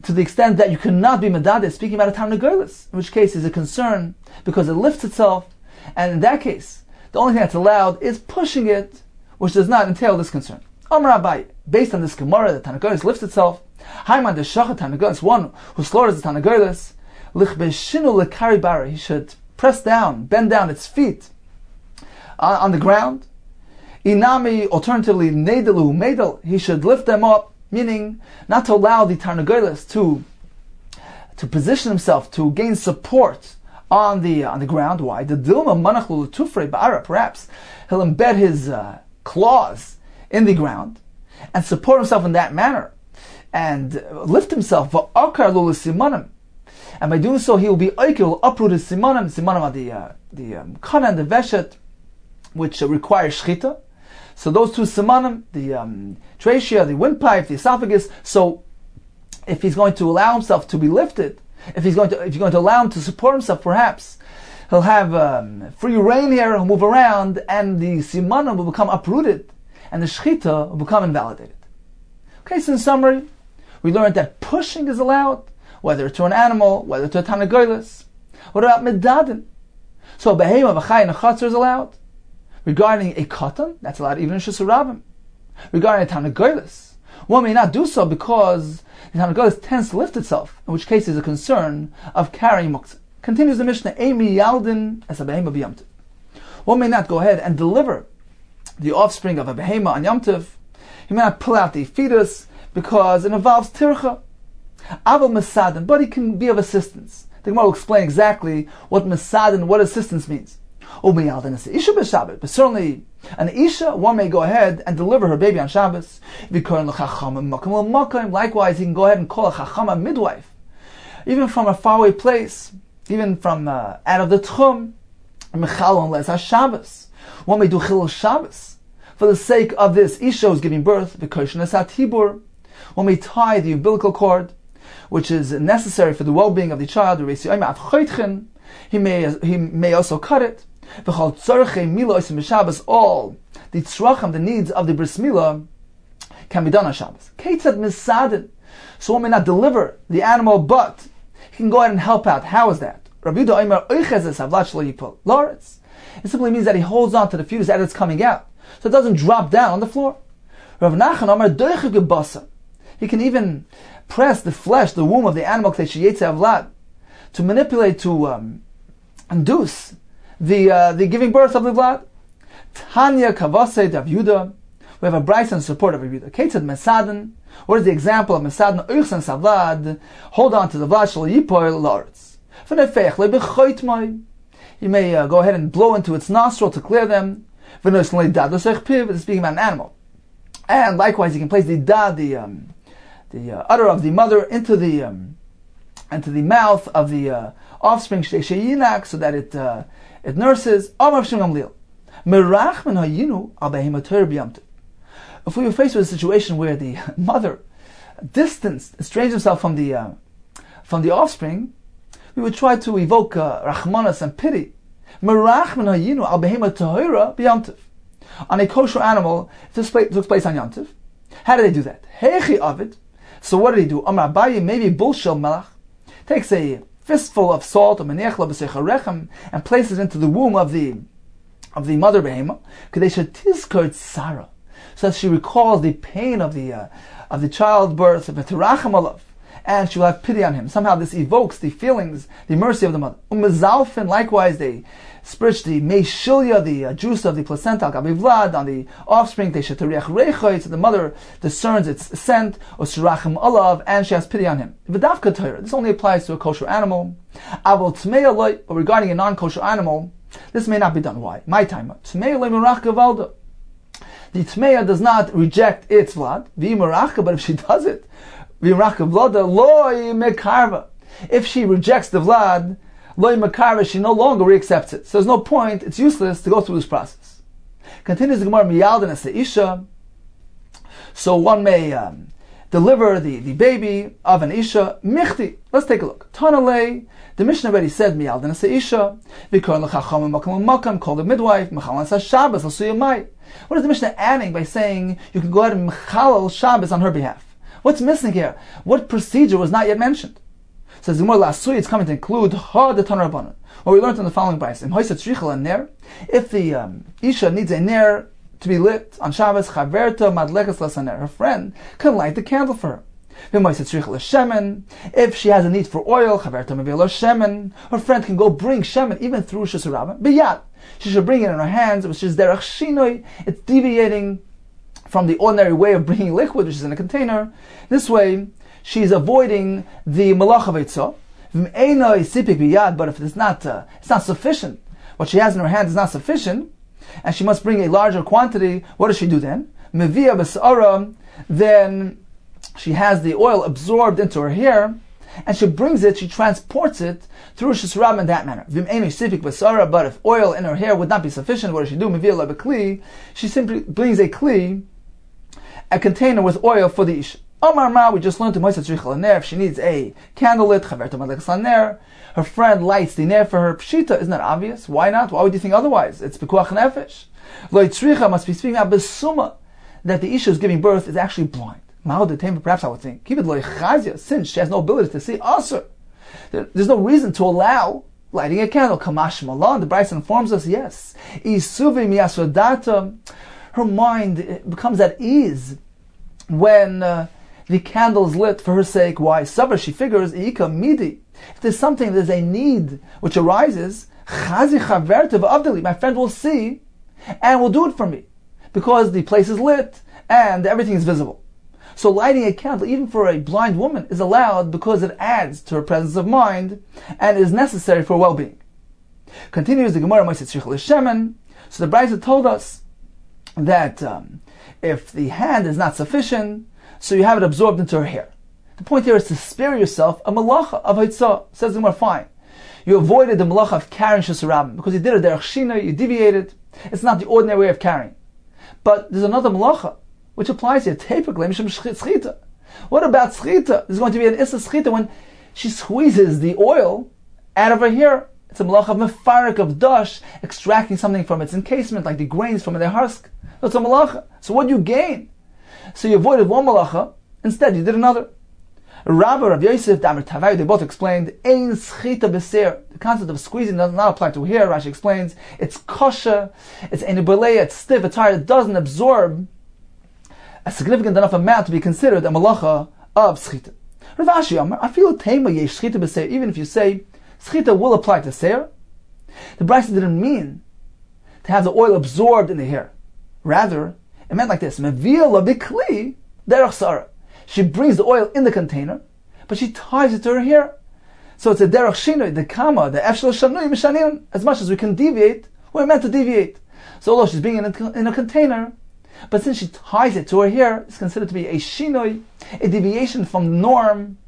to the extent that you cannot be medada, speaking about a tarnagolis, in which case is a concern because it lifts itself, and in that case, the only thing that's allowed is pushing it, which does not entail this concern. Amar Abaye, based on this Gemara, the tarnagolis lifts itself. Haiman the shachat tarnagolis, one who slaughters the tarnagolis, lichbeshinu lekari bara, he should press down, bend down its feet on the ground. Inami, alternatively, Nedelu Medel, he should lift them up, meaning not to allow the Tarnagolis to position himself, to gain support on the ground. Why? The Dilma Manachlu Tufre Ba'ara, perhaps he'll embed his claws in the ground and support himself in that manner and lift himself. And by doing so, he will be will uproot his simanim are the kana and the veshet, which require shchita. So those two simanim, the trachea, the windpipe, the esophagus. So if he's going to allow himself to be lifted, if you're going to allow him to support himself, perhaps he'll have free reign here. He'll move around, and the simanim will become uprooted, and the shchita will become invalidated. Okay, so in summary, we learned that pushing is allowed, whether to an animal, whether to a tanagolis. What about medadin? So a behema v'chay and a chatzar is allowed. Regarding a katan, that's allowed even in Shusarabim. Regarding a tanagolis, one may not do so because the tanagolis tends to lift itself, in which case is a concern of carrying muktzah. Continues the Mishnah, Emi yaldin as a behema b'yamtiv. One may not go ahead and deliver the offspring of a behema on yamtiv. He may not pull out the fetus because it involves tircha. Aval mesadin, but he can be of assistance. The Gemara will explain exactly what mesadin, what assistance means. But certainly, an isha, one may go ahead and deliver her baby on Shabbos. Likewise, he can go ahead and call a chachama midwife, even from a faraway place, even from out of the tchum. One may do chilul Shabbos for the sake of this isha who's giving birth. One may tie the umbilical cord, which is necessary for the well-being of the child. He may also cut it. All the tzrachim, the needs of the bris milah, can be done on Shabbos. So one may not deliver the animal, but he can go ahead and help out. How is that? It simply means that he holds on to the fetus as it's coming out, so it doesn't drop down on the floor. He can even press the flesh, the womb of the animal, to manipulate, to induce the giving birth of the vlad. Tanya kavase Daf Yuda. We have a brayso in support of Rabbi Yuda. Ketzad mesaden. What is the example of mesaden? Uychsan savlad. Hold on to the vlad shel yipoil la'aretz. V'nefech lebechoit mai. You may go ahead and blow into its nostril to clear them. V'nos leidadosech piv. It's speaking about an animal. And likewise, you can place the dad, the udder of the mother into the mouth of the offspring sheyinak, so that it nurses. If we were faced with a situation where the mother estranged himself from the offspring, we would try to evoke rachmanas and pity. On a kosher animal, if this took place on Yantiv, how did they do that? Hechi Avid. So what did he do? Amar Abaye, maybe Bulshel Melach, takes a fistful of salt and places it into the womb of the mother behema, Sarah, so that she recalls the pain of the childbirth, and she will have pity on him. Somehow this evokes the feelings, the mercy of the mother. Likewise, they spritz the meishilya, the juice of the placenta, vlad, on the offspring, so the mother discerns its scent, and she has pity on him. This only applies to a kosher animal. But regarding a non-kosher animal, this may not be done. Why? My time. The tmeya does not reject its vlad, but if she does it, if she rejects the vlad, she no longer reaccepts it. So there's no point, it's useless to go through this process. Continues the Gemara, miyalden as isha. So one may deliver the baby of an isha. Michti. Let's take a look. Tanalei, the Mishnah already said miyalden as isha. Call the midwife. Shabbos. What is the Mishnah adding by saying you can go ahead and mechalal Shabbos on her behalf? What's missing here? What procedure was not yet mentioned? Says the Gemara, Lasui, it's coming to include ha the Tanur Rabbanan. What we learned in the following brayso: if the isha needs a ner to be lit on Shabbos, chaverta madlekas lasaner, her friend can light the candle for her. If she has a need for oil, her friend can go bring shemen even through Shus Rabban. Biyad, she should bring it in her hands, which is derech shinoi. It's deviating from the ordinary way of bringing liquid, which is in a container. This way, she's avoiding the malach of eitzah. But if it's not sufficient, what she has in her hands is not sufficient, and she must bring a larger quantity, what does she do then? Mevia b'sa'ara, then she has the oil absorbed into her hair, and she brings it, she transports it through Shus Rabban in that manner. But if oil in her hair would not be sufficient, what does she do? Mevia b'kli, she simply brings a kli, a container with oil for the ish. Omar Ma, we just learned to Moisat Shrichel Ner, if she needs a candlelit, her friend lights the ner for her. Pshita, isn't that obvious? Why not? Why would you think otherwise? It's Pekuach Nefesh. Lo Yitzricha must be speaking about Besuma, that the issue is giving birth is actually blind. Perhaps I would think, keep it Lo Yichazia, since she has no ability to see Asr. There's no reason to allow lighting a candle. Kamash Malan, the Bryce informs us, yes. Isuvi Miyasodata, her mind becomes at ease when the candle is lit for her sake. Why? Savar, she figures, Ika Midi. If there's something, there's a need which arises, Chazi Chavertev Avdali, my friend will see and will do it for me. Because the place is lit and everything is visible. So lighting a candle, even for a blind woman, is allowed because it adds to her presence of mind and is necessary for well-being. Continues the Gemara, Moiset Shrichel Shemen. So the Brisa told us that if the hand is not sufficient, so you have it absorbed into her hair. The point here is to spare yourself a malacha of haitzah. Says the Gemara, fine. You avoided the malacha of carrying Shus Rabban because you did it derech shina, you deviated. It's not the ordinary way of carrying. But there's another malacha which applies here. What about schita? There's going to be an issa schita when she squeezes the oil out of her hair. It's a malacha of mefarik, of dash, extracting something from its encasement, like the grains from their husk. That's a malacha. So what do you gain? So you avoided one malacha, instead you did another. Rabbi, Rav Yosef, Damar Tavai, they both explained, Ein schita b'seir. The concept of squeezing does not apply to hair. Rashi explains, it's kosher, it's enibaleya, it's stiff, it's hard, it doesn't absorb a significant enough amount to be considered a malacha of schita. Rav Ashi Amar, I feel tema yesh schita b'seir, even if you say, schita will apply to seir, the Brisa didn't mean to have the oil absorbed in the hair. Rather, it meant like this, Mevia la bikli derech sara. She brings the oil in the container, but she ties it to her hair. So it's a derech shinoi, the kama, the efshel shanui mishanin. As much as we can deviate, we're meant to deviate. So although she's being in a container, but since she ties it to her hair, it's considered to be a shinoi, a deviation from the norm.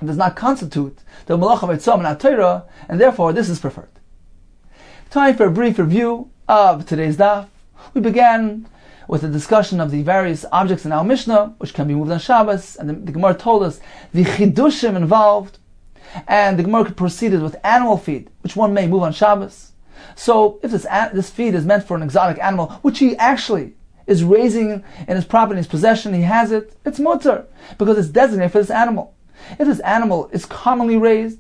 It does not constitute the malach of etzam and atayra, and therefore this is preferred. Time for a brief review of today's daf. We began with a discussion of the various objects in our Mishnah, which can be moved on Shabbos, and the Gemara told us the chidushim involved, and the Gemara proceeded with animal feed, which one may move on Shabbos. So, if this feed is meant for an exotic animal, which he actually is raising in his property, in his possession, he has it, it's mutter, because it's designated for this animal. If this animal is commonly raised,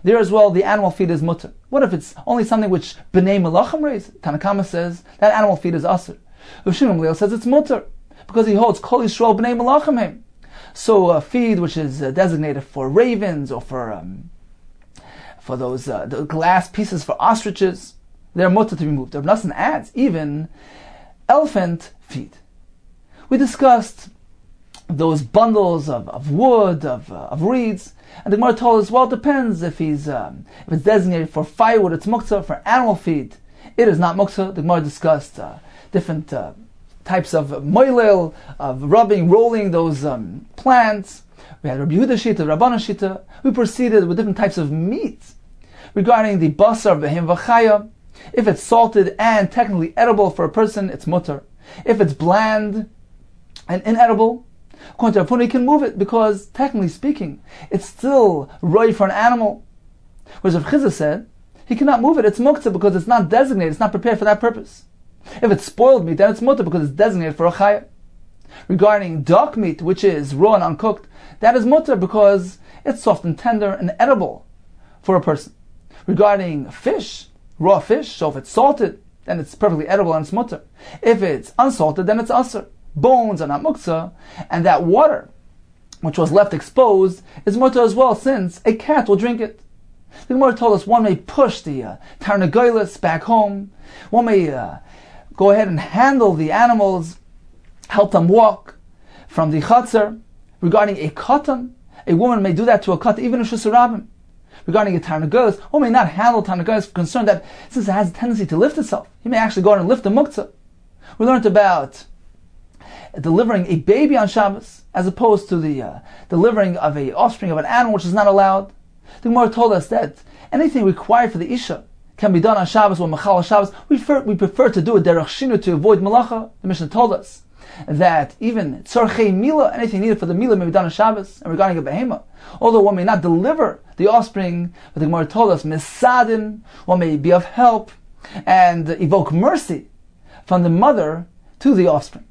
there as well, the animal feed is mutter. What if it's only something which b'nei melachim raise? Tanakama says that animal feed is asur. Rav Shimon Gamliel says it's mutter because he holds kol yisrael b'nei melachim. So a feed which is designated for ravens or for those the glass pieces for ostriches, they're mutter to be moved. Rav Nassan adds even elephant feed. We discussed those bundles of wood, of reeds, and the Gemara told us, well, it depends if it's designated for firewood, it's muktzah. For animal feed, it is not muktzah. The Gemara discussed different types of moilel, of rubbing, rolling those plants. We had Rabbi Yehuda Shita, Rabbana Shita. We proceeded with different types of meat regarding the basar v'hem v'chaya. If it's salted and technically edible for a person, it's mutter. If it's bland and inedible, according to Rav Huna, he can move it because, technically speaking, it's still roy for an animal. Whereas Rav Chizah said, he cannot move it, it's muktzah because it's not designated, it's not prepared for that purpose. If it's spoiled meat, then it's mutter because it's designated for a chaya. Regarding duck meat, which is raw and uncooked, that is mutter because it's soft and tender and edible for a person. Regarding fish, raw fish, so if it's salted, then it's perfectly edible and it's mutter. If it's unsalted, then it's asur. Bones are not muktzah, and that water which was left exposed, is mutter as well, since a cat will drink it. The Gemara told us one may push the tarnagoyles back home, one may go ahead and handle the animals, help them walk from the chatzar. Regarding a katan, a woman may do that to a katan, even if she's a rabbin. Regarding a tarnagoyles, one may not handle tarnagoyles, concerned that since it has a tendency to lift itself, he may actually go out and lift the muktzah. We learned about delivering a baby on Shabbos, as opposed to the delivering of a offspring of an animal, which is not allowed. The Gemara told us that anything required for the Isha can be done on Shabbos or Machal Shabbos. We prefer to do it derech shinu, to avoid malacha. The Mishnah told us that even tzorchei mila, anything needed for the mila, may be done on Shabbos. And regarding a behema, although one may not deliver the offspring, but the Gemara told us misadin, one may be of help and evoke mercy from the mother to the offspring.